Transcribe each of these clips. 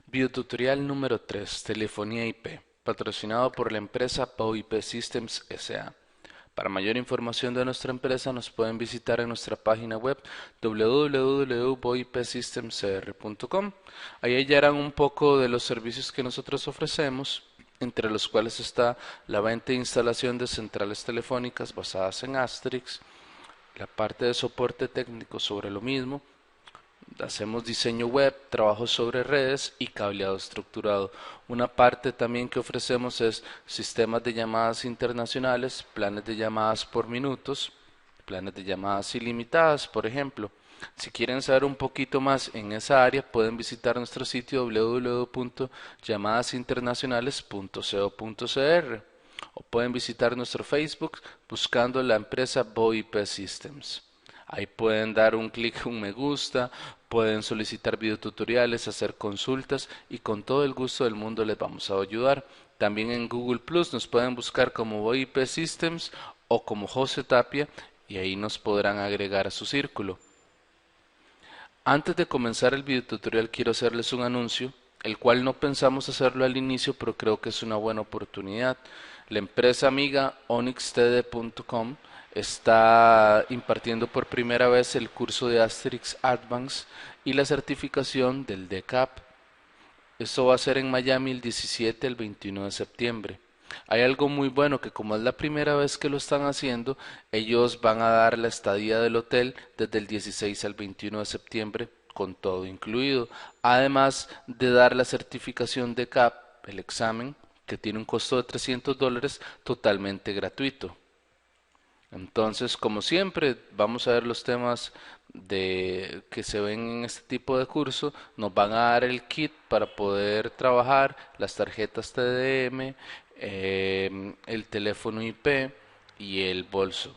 Videotutorial número 3, Telefonía IP, patrocinado por la empresa VoIP Systems S.A. Para mayor información de nuestra empresa nos pueden visitar en nuestra página web www.voipsystemscr.com. Ahí hallarán un poco de los servicios que nosotros ofrecemos, entre los cuales está la venta e instalación de centrales telefónicas basadas en Asterix, la parte de soporte técnico sobre lo mismo. Hacemos diseño web, trabajo sobre redes y cableado estructurado. Una parte también que ofrecemos es sistemas de llamadas internacionales, planes de llamadas por minutos, planes de llamadas ilimitadas, por ejemplo. Si quieren saber un poquito más en esa área, pueden visitar nuestro sitio www.llamadasinternacionales.co.cr o pueden visitar nuestro Facebook buscando la empresa VoIP Systems. Ahí pueden dar un clic, un me gusta, pueden solicitar videotutoriales, hacer consultas y con todo el gusto del mundo les vamos a ayudar. También en Google Plus nos pueden buscar como VoIP Systems o como José Tapia y ahí nos podrán agregar a su círculo. Antes de comenzar el videotutorial quiero hacerles un anuncio, el cual no pensamos hacerlo al inicio, pero creo que es una buena oportunidad. La empresa amiga onyxtd.com está impartiendo por primera vez el curso de Asterix Advance y la certificación del DCAP. Esto va a ser en Miami el 17 al 21 de septiembre. Hay algo muy bueno que como es la primera vez que lo están haciendo, ellos van a dar la estadía del hotel desde el 16 al 21 de septiembre con todo incluido, además de dar la certificación de CAP, el examen, que tiene un costo de $300 totalmente gratuito. Entonces, como siempre, vamos a ver los temas que se ven en este tipo de curso. Nos van a dar el kit para poder trabajar, las tarjetas TDM, el teléfono IP y el bolso.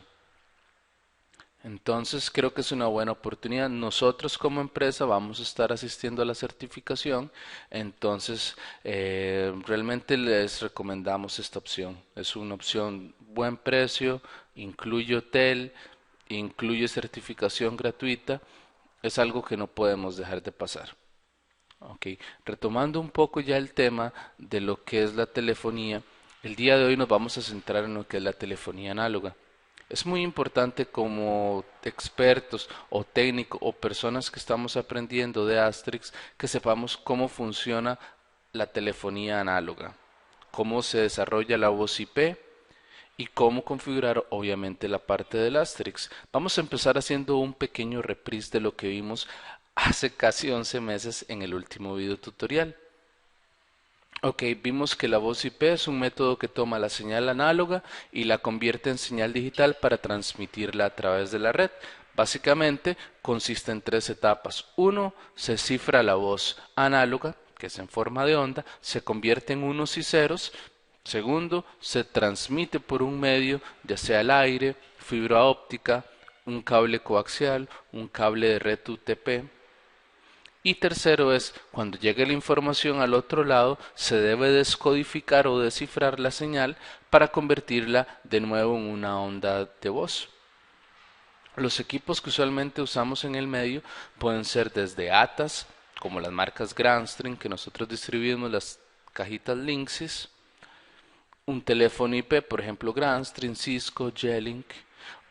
Entonces creo que es una buena oportunidad. Nosotros como empresa vamos a estar asistiendo a la certificación, entonces realmente les recomendamos esta opción. Es una opción buen precio, incluye hotel, incluye certificación gratuita, es algo que no podemos dejar de pasar. Ok, retomando un poco ya el tema de lo que es la telefonía, el día de hoy nos vamos a centrar en lo que es la telefonía análoga. Es muy importante como expertos o técnicos o personas que estamos aprendiendo de Asterix que sepamos cómo funciona la telefonía análoga, cómo se desarrolla la voz IP y cómo configurar obviamente la parte del Asterix. Vamos a empezar haciendo un pequeño reprise de lo que vimos hace casi 11 meses en el último video tutorial. Ok, vimos que la voz IP es un método que toma la señal análoga y la convierte en señal digital para transmitirla a través de la red. Básicamente consiste en tres etapas. Uno, se cifra la voz análoga, que es en forma de onda, se convierte en unos y ceros. Segundo, se transmite por un medio, ya sea el aire, fibra óptica, un cable coaxial, un cable de red UTP. Y tercero es, cuando llegue la información al otro lado, se debe descodificar o descifrar la señal para convertirla de nuevo en una onda de voz. Los equipos que usualmente usamos en el medio pueden ser desde ATAs, como las marcas Grandstream, que nosotros distribuimos las cajitas Linksys, un teléfono IP, por ejemplo Grandstream, Cisco, J-Link,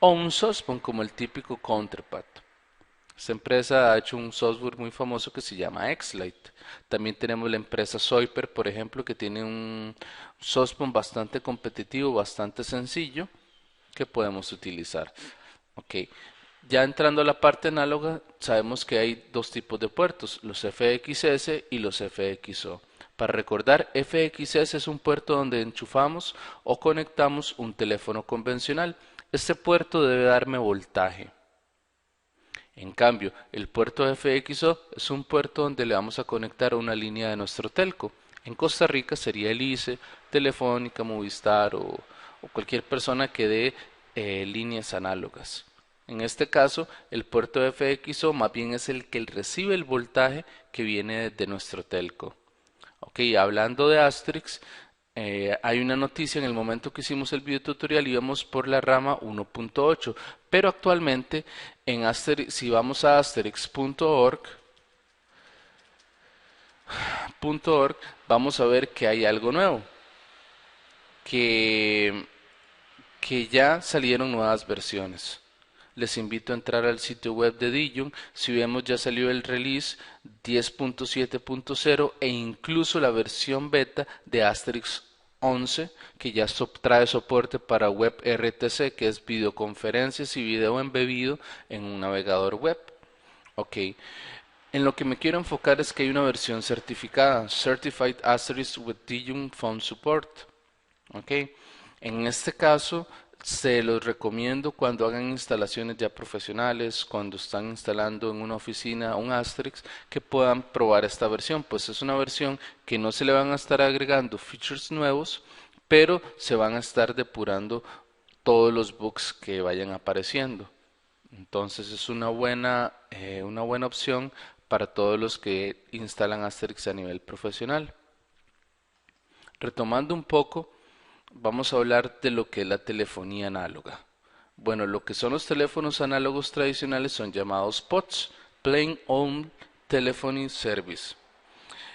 o un SOSPON como el típico Counterpart. Esta empresa ha hecho un software muy famoso que se llama Xlite. También tenemos la empresa Soiper, por ejemplo, que tiene un SOSPON bastante competitivo, bastante sencillo, que podemos utilizar. Ok, ya entrando a la parte análoga, sabemos que hay dos tipos de puertos, los FXS y los FXO. Para recordar, FXS es un puerto donde enchufamos o conectamos un teléfono convencional. Este puerto debe darme voltaje. En cambio, el puerto FXO es un puerto donde le vamos a conectar a una línea de nuestro telco. En Costa Rica sería el ICE, Telefónica, Movistar o cualquier persona que dé líneas análogas. En este caso, el puerto FXO más bien es el que recibe el voltaje que viene de nuestro telco. Ok, hablando de Asterix, hay una noticia en el momento que hicimos el video tutorial íbamos por la rama 1.8, pero actualmente en Asterix, si vamos a asterix.org, .org, vamos a ver que hay algo nuevo, que, que ya salieron nuevas versiones. Les invito a entrar al sitio web de Dillon. Si vemos, ya salió el release 10.7.0 e incluso la versión beta de Asterix 11, que ya trae soporte para WebRTC, que es videoconferencias y video embebido en un navegador web. Ok, en lo que me quiero enfocar es que hay una versión certificada, Certified Asterisk with Dillon Phone Support. Ok, en este caso se los recomiendo cuando hagan instalaciones ya profesionales, cuando están instalando en una oficina un Asterix, que puedan probar esta versión, pues es una versión que no se le van a estar agregando features nuevos, pero se van a estar depurando todos los bugs que vayan apareciendo. Entonces es una buena opción para todos los que instalan Asterix a nivel profesional. Retomando un poco, vamos a hablar de lo que es la telefonía análoga. Bueno, lo que son los teléfonos análogos tradicionales son llamados POTS, Plain Old Telephony Service.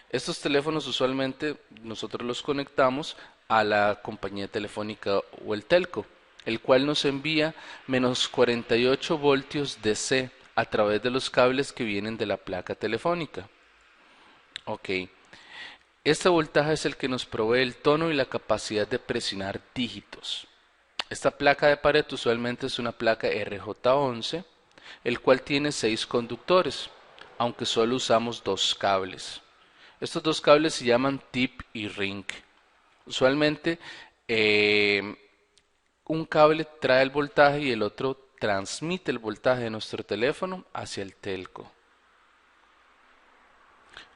Estos teléfonos usualmente nosotros los conectamos a la compañía telefónica o el telco, el cual nos envía menos 48 voltios DC a través de los cables que vienen de la placa telefónica. Ok, este voltaje es el que nos provee el tono y la capacidad de presionar dígitos. Esta placa de pared usualmente es una placa RJ11, el cual tiene 6 conductores, aunque solo usamos 2 cables. Estos 2 cables se llaman tip y ring. Usualmente eh, un cable trae el voltaje y el otro transmite el voltaje de nuestro teléfono hacia el telco.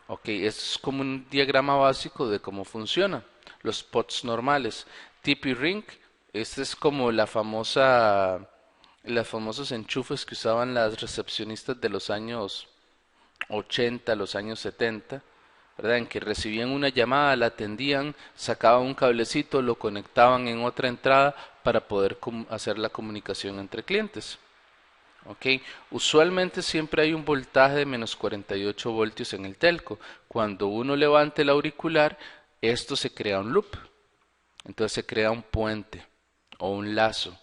Ok, esto es como un diagrama básico de cómo funciona. Los pots normales. Tip y ring, este es como los famosos enchufes que usaban las recepcionistas de los años 80, los años 70, ¿verdad? En que recibían una llamada, la atendían, sacaban un cablecito, lo conectaban en otra entrada para poder hacer la comunicación entre clientes. ¿Ok? Usualmente siempre hay un voltaje de menos 48 voltios en el telco. Cuando uno levanta el auricular, esto se crea un loop. Entonces se crea un puente o un lazo.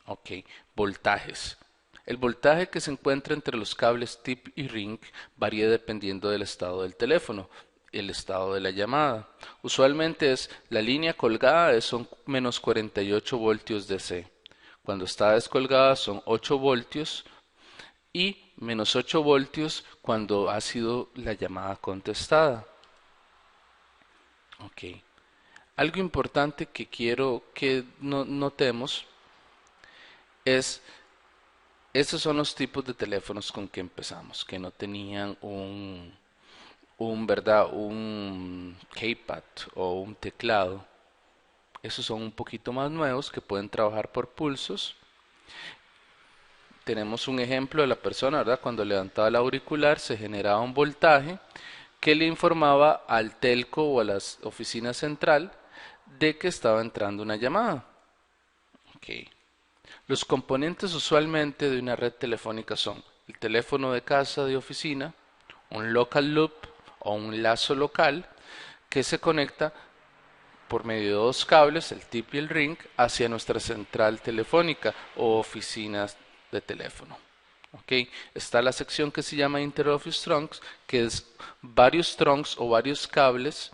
Ok, voltajes. El voltaje que se encuentra entre los cables tip y ring varía dependiendo del estado del teléfono, el estado de la llamada. Usualmente es la línea colgada son menos 48 voltios DC. Cuando está descolgada son 8 voltios y menos 8 voltios cuando ha sido la llamada contestada. Ok. Algo importante que quiero que notemos es, estos son los tipos de teléfonos con que empezamos, que no tenían ¿verdad? Un keypad o un teclado. Esos son un poquito más nuevos que pueden trabajar por pulsos. Tenemos un ejemplo de la persona, ¿verdad? Cuando levantaba el auricular se generaba un voltaje que le informaba al telco o a la oficina central de que estaba entrando una llamada. Okay. Los componentes usualmente de una red telefónica son el teléfono de casa de oficina, un local loop o un lazo local que se conecta por medio de 2 cables, el tip y el ring, hacia nuestra central telefónica o oficinas de teléfono. ¿Ok? Está la sección que se llama Interoffice Trunks, que es varios trunks o varios cables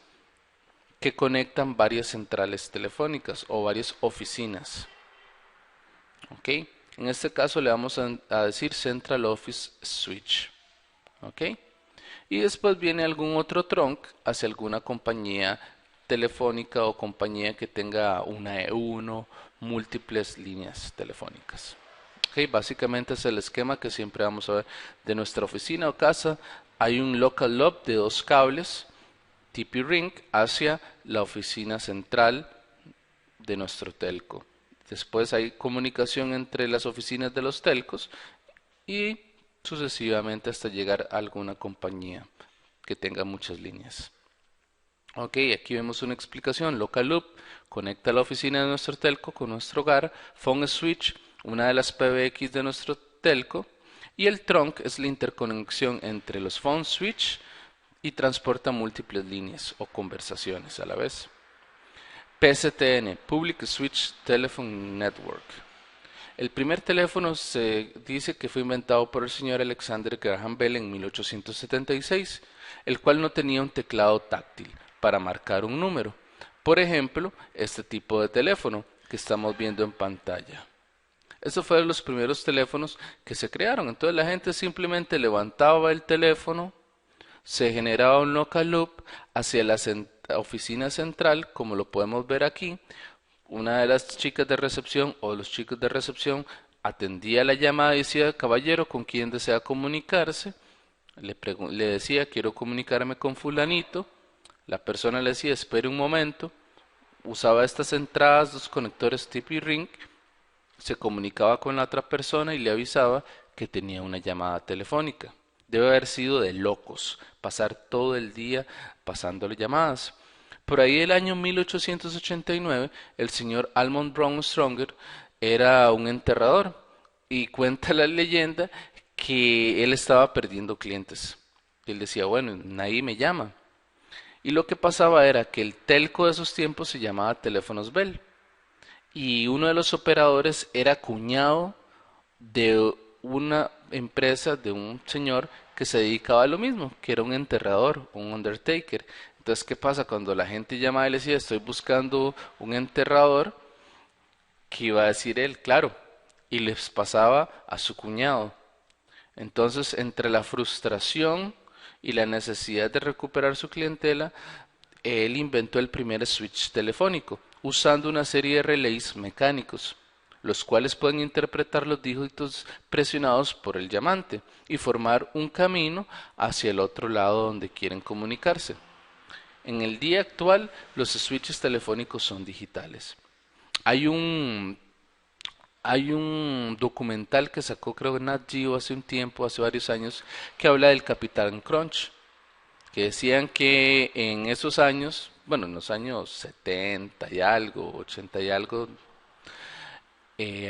que conectan varias centrales telefónicas o varias oficinas. ¿Ok? En este caso le vamos a decir Central Office Switch. ¿Ok? Y después viene algún otro trunk hacia alguna compañía telefónica o compañía que tenga una E1, múltiples líneas telefónicas. Okay, básicamente es el esquema que siempre vamos a ver de nuestra oficina o casa. Hay un local loop de 2 cables TP Ring hacia la oficina central de nuestro telco. Después hay comunicación entre las oficinas de los telcos y sucesivamente hasta llegar a alguna compañía que tenga muchas líneas. Ok, aquí vemos una explicación. Local Loop conecta la oficina de nuestro telco con nuestro hogar. Phone Switch, una de las PBX de nuestro telco. Y el trunk es la interconexión entre los phone switch y transporta múltiples líneas o conversaciones a la vez. PSTN, Public Switch Telephone Network. El primer teléfono se dice que fue inventado por el señor Alexander Graham Bell en 1876, el cual no tenía un teclado táctil para marcar un número. Por ejemplo, este tipo de teléfono que estamos viendo en pantalla. Estos fueron los primeros teléfonos que se crearon. Entonces la gente simplemente levantaba el teléfono, se generaba un local loop hacia la oficina central, como lo podemos ver aquí. Una de las chicas de recepción o los chicos de recepción atendía la llamada y decía, caballero, ¿con quién desea comunicarse? Le decía, quiero comunicarme con fulanito. La persona le decía, espere un momento. Usaba estas entradas, los conectores TP-Ring, se comunicaba con la otra persona y le avisaba que tenía una llamada telefónica. Debe haber sido de locos pasar todo el día pasándole llamadas. Por ahí el año 1889, el señor Almond Brown Stronger era un enterrador y cuenta la leyenda que él estaba perdiendo clientes. Él decía, bueno, nadie me llama. Y lo que pasaba era que el telco de esos tiempos se llamaba Teléfonos Bell y uno de los operadores era cuñado de una empresa de un señor que se dedicaba a lo mismo, que era un enterrador, un undertaker. Entonces, ¿qué pasa? Cuando la gente llamaba y le decía, estoy buscando un enterrador, ¿qué iba a decir él? Claro, y les pasaba a su cuñado. Entonces, entre la frustración y la necesidad de recuperar su clientela, él inventó el primer switch telefónico, usando una serie de relays mecánicos, los cuales pueden interpretar los dígitos presionados por el llamante y formar un camino hacia el otro lado donde quieren comunicarse. En el día actual, los switches telefónicos son digitales. Hay un, hay un documental que sacó creo Nat Geo hace un tiempo, hace varios años, que habla del Capitán Crunch, que decían que en esos años, bueno, en los años 70 y algo, 80 y algo,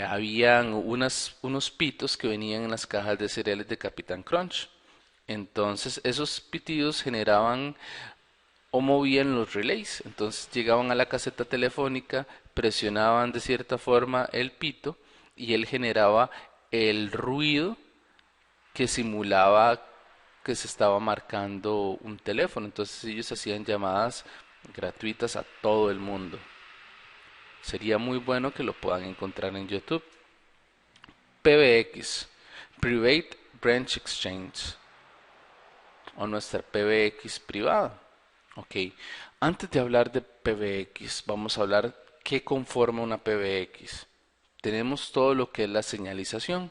habían unos pitos que venían en las cajas de cereales de Capitán Crunch. Entonces esos pitidos generaban o movían los relays. Entonces llegaban a la caseta telefónica, presionaban de cierta forma el pito y él generaba el ruido que simulaba que se estaba marcando un teléfono. Entonces ellos hacían llamadas gratuitas a todo el mundo. Sería muy bueno que lo puedan encontrar en YouTube. PBX, Private Branch Exchange, o nuestra PBX privada. Ok, antes de hablar de PBX, vamos a hablar qué conforma una PBX. Tenemos todo lo que es la señalización.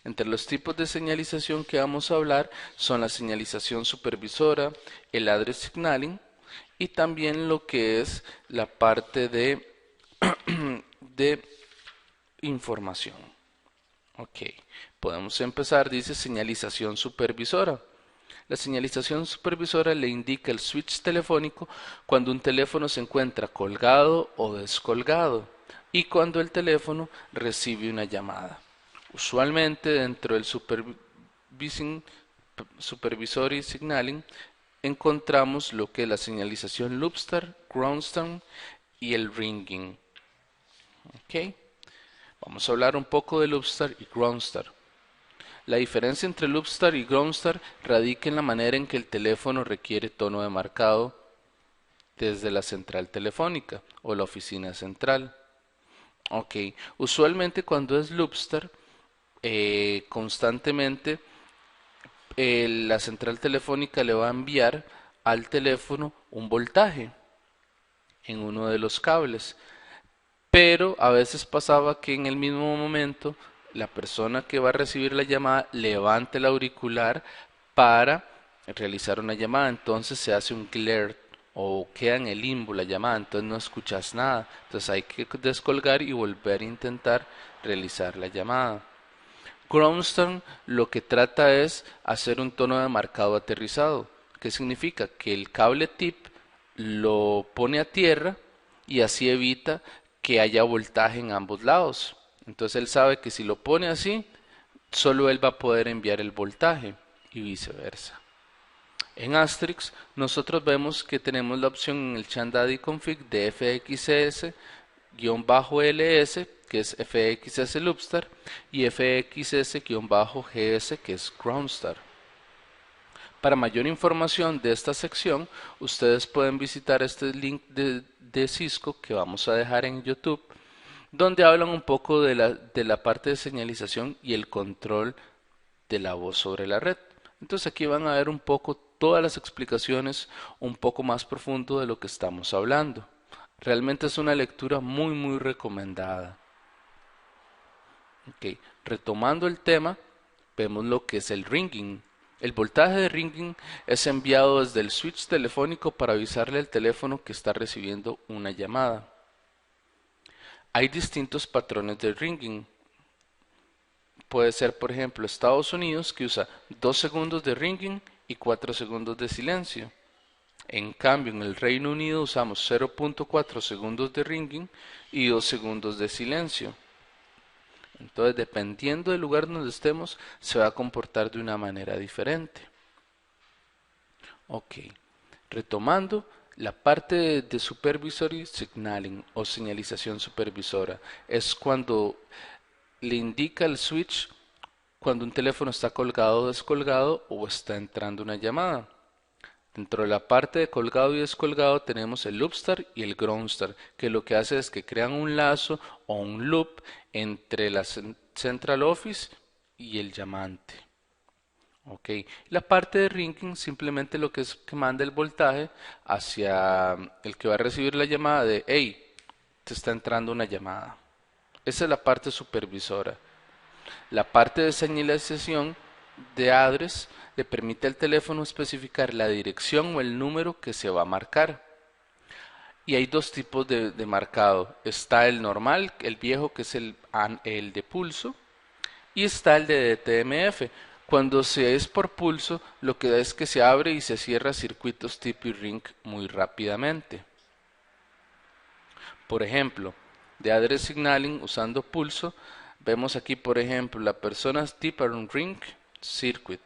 Entre los tipos de señalización que vamos a hablar son la señalización supervisora, el address signaling y también lo que es la parte de información. Ok, podemos empezar, dice señalización supervisora. La señalización supervisora le indica el switch telefónico cuando un teléfono se encuentra colgado o descolgado y cuando el teléfono recibe una llamada. Usualmente dentro del supervisory signaling encontramos lo que es la señalización loopstar, groundstar y el ringing. Ok, vamos a hablar un poco de loopstar y groundstar. La diferencia entre loopstar y groundstar radica en la manera en que el teléfono requiere tono de marcado desde la central telefónica o la oficina central. Ok, usualmente cuando es loopstar, constantemente la central telefónica le va a enviar al teléfono un voltaje en uno de los cables, pero a veces pasaba que en el mismo momento la persona que va a recibir la llamada levante el auricular para realizar una llamada, entonces se hace un glare o queda en el limbo la llamada, entonces no escuchas nada, entonces hay que descolgar y volver a intentar realizar la llamada. Groundstorm lo que trata es hacer un tono de marcado aterrizado. ¿Qué significa? Que el cable tip lo pone a tierra y así evita que haya voltaje en ambos lados. Entonces él sabe que si lo pone así, solo él va a poder enviar el voltaje y viceversa. En Asterix nosotros vemos que tenemos la opción en el ChanDaddy config de fxs-ls, que es fxs loopstar, y fxs-gs, que es groundstar. Para mayor información de esta sección, ustedes pueden visitar este link de Cisco que vamos a dejar en YouTube, donde hablan un poco de la parte de señalización y el control de la voz sobre la red. Entonces aquí van a ver un poco todas las explicaciones un poco más profundo de lo que estamos hablando. Realmente es una lectura muy recomendada. Ok, retomando el tema, vemos lo que es el ringing. El voltaje de ringing es enviado desde el switch telefónico para avisarle al teléfono que está recibiendo una llamada. Hay distintos patrones de ringing. Puede ser, por ejemplo, Estados Unidos, que usa 2 segundos de ringing y 4 segundos de silencio. En cambio, en el Reino Unido usamos 0.4 segundos de ringing y 2 segundos de silencio. Entonces, dependiendo del lugar donde estemos, se va a comportar de una manera diferente. Ok, retomando, la parte de supervisory signaling o señalización supervisora es cuando le indica al switch cuando un teléfono está colgado o descolgado o está entrando una llamada. Dentro de la parte de colgado y descolgado tenemos el loopstar y el groundstar, que lo que hace es que crean un lazo o un loop entre la central office y el llamante. Ok, la parte de ringing simplemente lo que es que manda el voltaje hacia el que va a recibir la llamada de hey, te está entrando una llamada. Esa es la parte supervisora. La parte de señalización de address le permite al teléfono especificar la dirección o el número que se va a marcar. Y hay dos tipos de marcado. Está el normal, el viejo, que es el de pulso, y está el de DTMF. Cuando se es por pulso, lo que da es que se abre y se cierra circuitos TP-Ring muy rápidamente. Por ejemplo, de address signaling usando pulso, vemos aquí, por ejemplo, la persona TP-Ring circuit.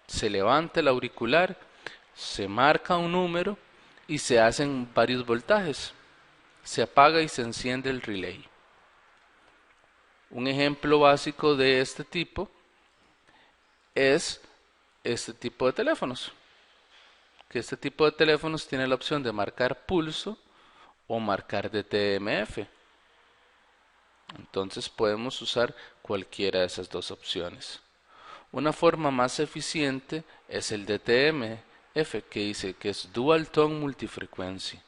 Se levanta el auricular, se marca un número y se hacen varios voltajes. Se apaga y se enciende el relay. Un ejemplo básico de este tipo es este tipo de teléfonos. Que este tipo de teléfonos tiene la opción de marcar pulso o marcar DTMF. Entonces podemos usar cualquiera de esas dos opciones. Una forma más eficiente es el DTMF, que dice que es Dual Tone Multifrequency.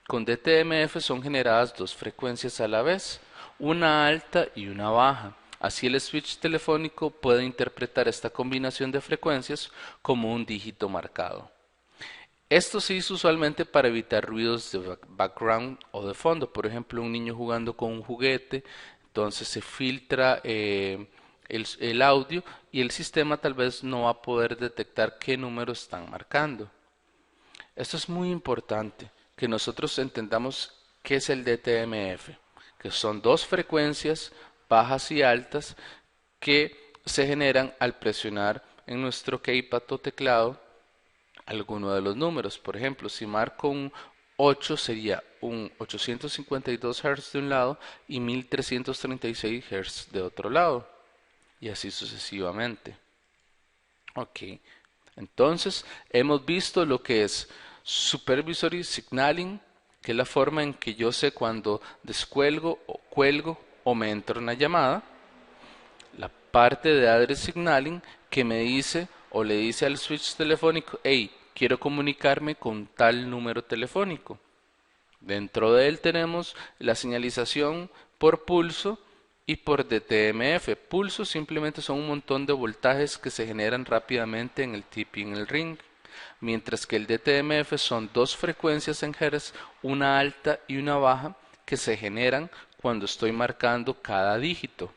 Con DTMF son generadas dos frecuencias a la vez, una alta y una baja. Así el switch telefónico puede interpretar esta combinación de frecuencias como un dígito marcado. Esto se hizo usualmente para evitar ruidos de background o de fondo. Por ejemplo, un niño jugando con un juguete, entonces se filtra el audio y el sistema tal vez no va a poder detectar qué números están marcando. Esto es muy importante, que nosotros entendamos qué es el DTMF, que son dos frecuencias bajas y altas que se generan al presionar en nuestro keypad o teclado alguno de los números. Por ejemplo, si marco un 8 sería un 852 Hz de un lado y 1336 Hz de otro lado, y así sucesivamente. Ok, entonces hemos visto lo que es Supervisory Signaling, que es la forma en que yo sé cuando descuelgo o cuelgo o me entra una llamada. La parte de Address Signaling, que me dice o le dice al switch telefónico, hey, quiero comunicarme con tal número telefónico. Dentro de él tenemos la señalización por pulso y por DTMF. Pulso simplemente son un montón de voltajes que se generan rápidamente en el TP y en el ring, mientras que el DTMF son dos frecuencias en Hz, una alta y una baja, que se generan cuando estoy marcando cada dígito.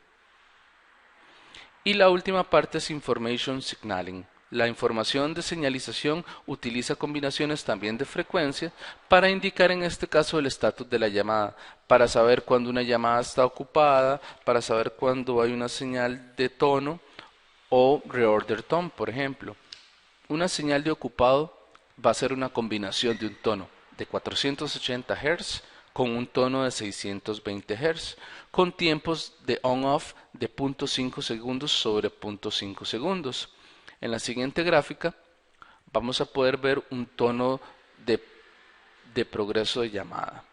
Y la última parte es Information Signaling, La información de señalización utiliza combinaciones también de frecuencia para indicar en este caso el estatus de la llamada, para saber cuándo una llamada está ocupada, para saber cuándo hay una señal de tono o reorder tone, por ejemplo. Una señal de ocupado va a ser una combinación de un tono de 480 Hz con un tono de 620 Hz, con tiempos de on-off de 0.5 segundos sobre 0.5 segundos. En la siguiente gráfica vamos a poder ver un tono de, de progreso de llamada.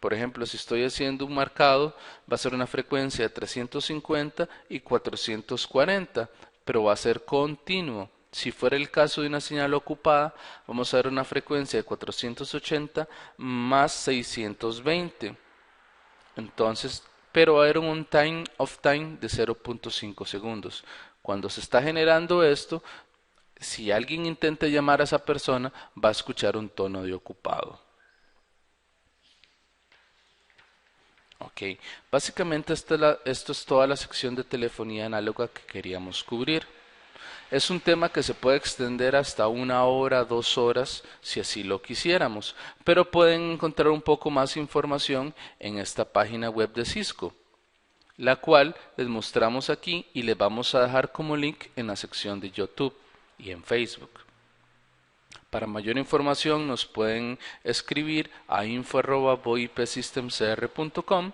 Por ejemplo, si estoy haciendo un marcado, va a ser una frecuencia de 350 y 440, pero va a ser continuo. Si fuera el caso de una señal ocupada, vamos a ver una frecuencia de 480 más 620. Entonces, pero va a haber un time of time de 0.5 segundos. Cuando se está generando esto, si alguien intenta llamar a esa persona, va a escuchar un tono de ocupado. Ok, básicamente esto es toda la sección de telefonía análoga que queríamos cubrir. Es un tema que se puede extender hasta 1 hora, 2 horas, si así lo quisiéramos, pero pueden encontrar un poco más información en esta página web de Cisco, la cual les mostramos aquí y les vamos a dejar como link en la sección de YouTube y en Facebook. Para mayor información nos pueden escribir a info@voipsystemcr.com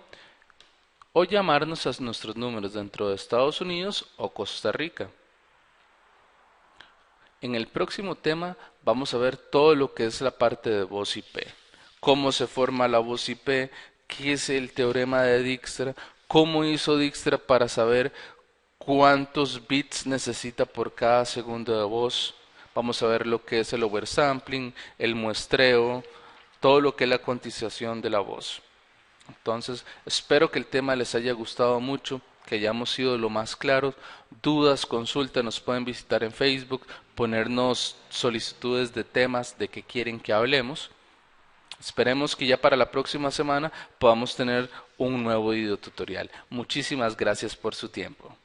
o llamarnos a nuestros números dentro de Estados Unidos o Costa Rica. En el próximo tema vamos a ver todo lo que es la parte de voz IP, cómo se forma la voz IP, qué es el teorema de Dijkstra, cómo hizo Dijkstra para saber cuántos bits necesita por cada segundo de voz. Vamos a ver lo que es el oversampling, el muestreo, todo lo que es la cuantización de la voz. Entonces, espero que el tema les haya gustado mucho, que hayamos sido lo más claros. Dudas, consultas, nos pueden visitar en Facebook, ponernos solicitudes de temas de que quieren que hablemos. Esperemos que ya para la próxima semana podamos tener un nuevo video tutorial. Muchísimas gracias por su tiempo.